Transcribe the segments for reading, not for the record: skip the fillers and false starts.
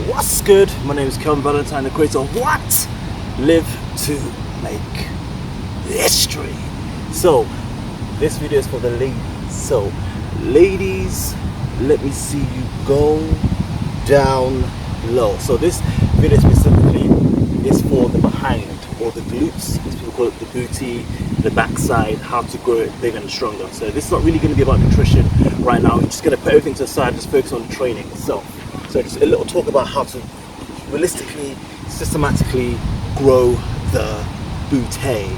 What's good? My name is Kelvin Valentine, the creator of What? Live to Make History. So, this video is for the ladies. So, ladies, let me see you go down low. So, this video specifically is for the behind or the glutes, as people call it, the booty, the backside, how to grow it bigger and stronger. So, this is not really going to be about nutrition right now. I'm just going to put everything to the side, just focus on the training itself. So just a little talk about how to realistically, systematically grow the booty.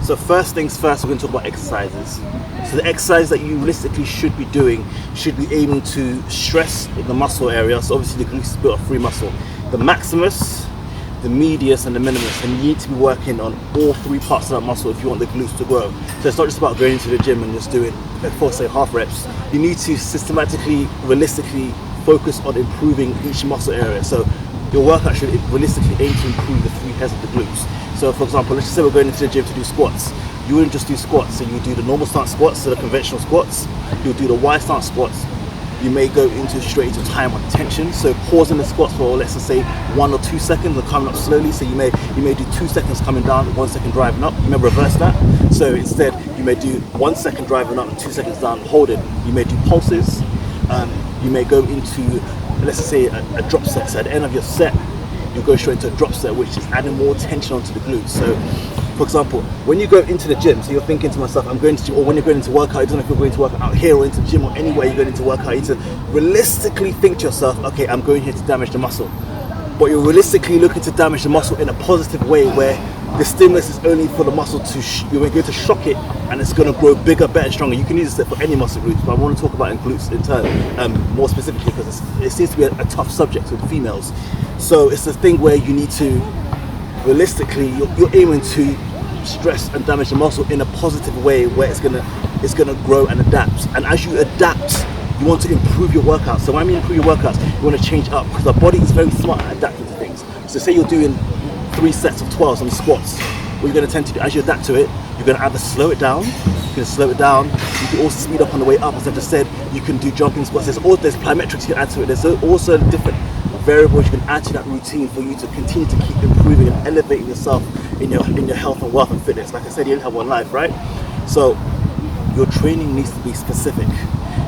So first things first, we're going to talk about exercises. So the exercise that you realistically should be doing should be aiming to stress the muscle area. So obviously the glutes is built of 3 muscles: the maximus, the medius, and the minimus. And you need to be working on all 3 parts of that muscle if you want the glutes to grow. So it's not just about going into the gym and just doing, say, half reps. You need to systematically, realistically focus on improving each muscle area. So your workout should realistically aim to improve the 3 heads of the glutes. So for example, let's just say we're going into the gym to do squats. You wouldn't just do squats, so you do the normal stance squats, so the conventional squats. You'll do the Y stance squats. You may go straight into time on tension, so pausing the squats for, let's just say, 1 or 2 seconds and coming up slowly. So you may do 2 seconds coming down, 1 second driving up. You may reverse that. So instead, you may do 1 second driving up and 2 seconds down, holding. You may do pulses. You may go into, let's just say, a drop set. So at the end of your set, you go straight into a drop set, which is adding more tension onto the glutes. So, for example, when you go into the gym, so you're thinking to myself, I'm going to gym, or when you're going into workout, it doesn't know if you're going to work out here or into the gym or anywhere you're going into workout, you need to realistically think to yourself, okay, I'm going here to damage the muscle. But you're realistically looking to damage the muscle in a positive way, where the stimulus is only for the muscle to, you're going to shock it, and it's going to grow bigger, better, stronger. You can use this for any muscle groups, but I want to talk about in glutes in turn, more specifically, because it seems to be a tough subject with females. So it's the thing where you need to, realistically, you're aiming to stress and damage the muscle in a positive way, where it's gonna grow and adapt. And as you adapt, you want to improve your workouts. So when I mean improve your workouts, you want to change up, because our body is very smart at adapting to things. So say you're doing 3 sets of 12 on the squats. What you're going to tend to do, as you adapt to it, you're going to either slow it down. You can slow it down. You can also speed up on the way up. As I just said, you can do jumping squats. There's plyometrics you can add to it. There's also different variables you can add to that routine for you to continue to keep improving and elevating yourself in your health and wealth and fitness. Like I said, you only have one life, right? So your training needs to be specific.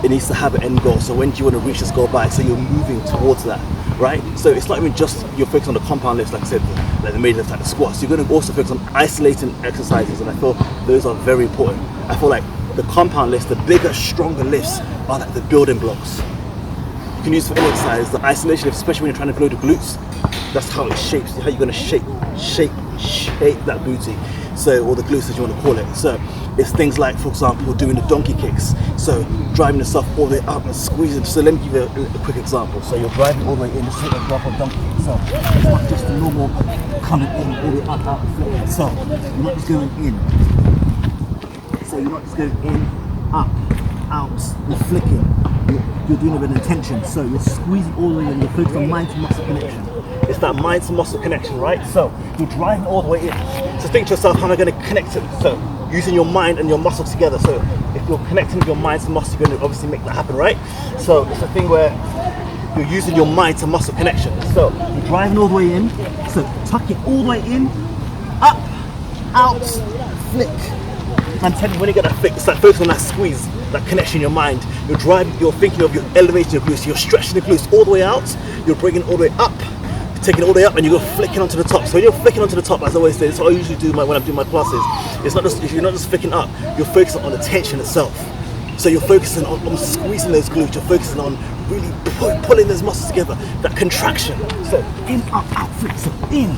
It needs to have an end goal. So when do you want to reach this goal by? So you're moving towards that, right? So it's not even just you're focused on the compound lifts, like I said, like the major lifts, like the squats. You're going to also focus on isolating exercises, and I feel those are very important. I feel like the compound lifts, the bigger, stronger lifts, are like the building blocks. You can use for any exercise. The isolation lift, especially when you're trying to grow the glutes, that's how it shapes, how you're going to shape that booty. So, or the glutes as you want to call it. So it's things like, for example, doing the donkey kicks. So driving yourself all the way up and squeezing. So let me give you a quick example. So you're driving all the way in, just take a drop of donkey kick. So it's not just the normal coming in all the way up, out, and flip. So you're not just going in. So you're not just going in, up, out, and flicking. You're doing it with intention. So you're squeezing all the way in. You're focused on mind to muscle connection. It's that mind to muscle connection, right? So you're driving all the way in. So think to yourself, how am I going to connect it? So using your mind and your muscle together. So if you're connecting with your mind to muscle, you're going to obviously make that happen, right? So it's a thing where you're using your mind to muscle connection. So you're driving all the way in. So tuck it all the way in, up, out, flick. I'm telling you, when you get that flick, it's like focus on that squeeze, that connection in your mind. You're driving, you're thinking of, you're elevating your glutes, you're stretching the glutes all the way out, you're bringing it all the way up, taking it all the way up, and you go flicking onto the top. So when you're flicking onto the top, as I always say, that's what I usually do when I'm doing my classes. It's not just, you're not just flicking up, you're focusing on the tension itself. So you're focusing on squeezing those glutes, you're focusing on really pulling those muscles together, that contraction. So in, up, out, flick. So in,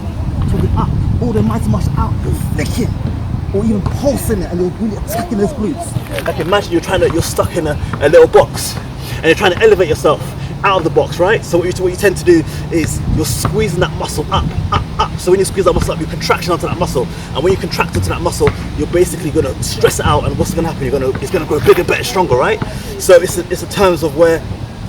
talking up, all the mighty muscle out, you're flicking. Or even pulsing it, and you're really attacking those glutes. Like imagine you're stuck in a little box and you're trying to elevate yourself. out of the box, right? So what you tend to do is you're squeezing that muscle up, up, up. So when you squeeze that muscle up, you're contraction onto that muscle, and when you contract onto that muscle, you're basically going to stress it out, and what's going to happen? It's going to grow bigger, better, stronger, right? So it's a terms of where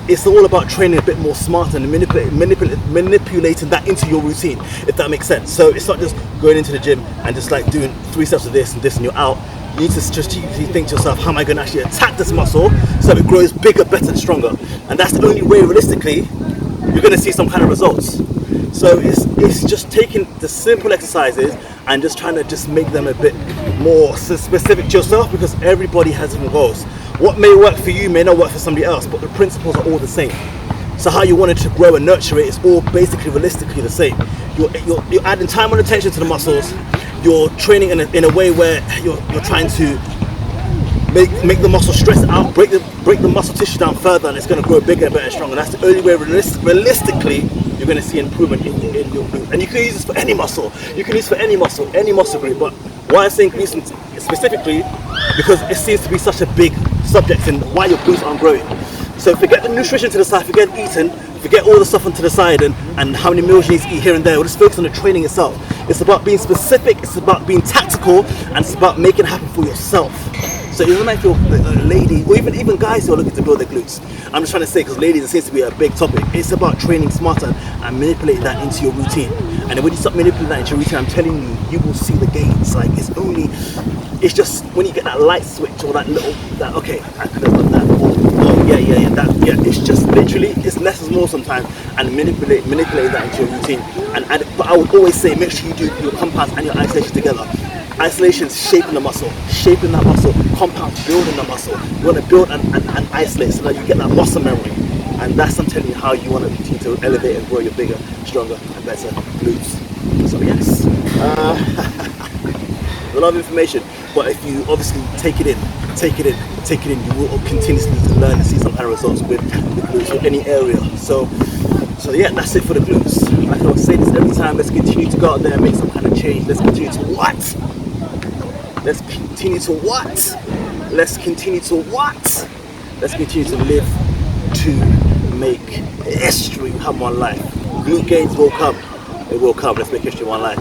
it's all about training a bit more smarter and manipulating that into your routine, if that makes sense. So it's not just going into the gym and just like doing 3 steps of this and you're out. You need to strategically think to yourself, how am I going to actually attack this muscle so it grows bigger, better, and stronger? And that's the only way, realistically, you're going to see some kind of results. So it's just taking the simple exercises and just trying to just make them a bit more specific to yourself, because everybody has different goals. What may work for you may not work for somebody else, but the principles are all the same. So how you want it to grow and nurture it is all basically realistically the same. You're adding time and attention to the muscles. You're training in a way where you're trying to make the muscle stress out, break the muscle tissue down further, and it's going to grow bigger, better, and stronger. That's the only way realistically you're going to see improvement in your glute. And you can use this for any muscle. You can use it for any muscle group. But why I'm saying glutes specifically, because it seems to be such a big subject in why your glutes aren't growing. So forget the nutrition to the side, forget eating, forget all the stuff onto the side and how many meals you need to eat here and there. We'll just focus on the training itself. It's about being specific, it's about being tactical, and it's about making it happen for yourself. So it doesn't matter if you're a lady, or even guys who are looking to build their glutes. I'm just trying to say, because ladies, it seems to be a big topic. It's about training smarter and manipulating that into your routine. And then when you start manipulating that into your routine, I'm telling you, you will see the gains. Like, it's just when you get that light switch or that okay, I could have done that. Oh yeah, it's just literally, it's less is more sometimes, and manipulate that into your routine. But I would always say, make sure you do your compounds and your isolation together. Isolation is shaping that muscle, compound building the muscle. You want to build and isolate so that you get that muscle memory. And that's, I'm telling you, how you want to continue to elevate and grow your bigger, stronger, and better glutes. So yes, a lot of information, but if you obviously take it in, you will continuously learn and see some kind of results with the glutes or any area. So yeah, that's it for the glutes. Like I was saying this every time, let's continue to go out there and make some kind of change. Let's continue to what? Let's continue to what? Let's continue to what? Let's continue to live to make history come one life. Glute gains will come. It will come. Let's make history one life.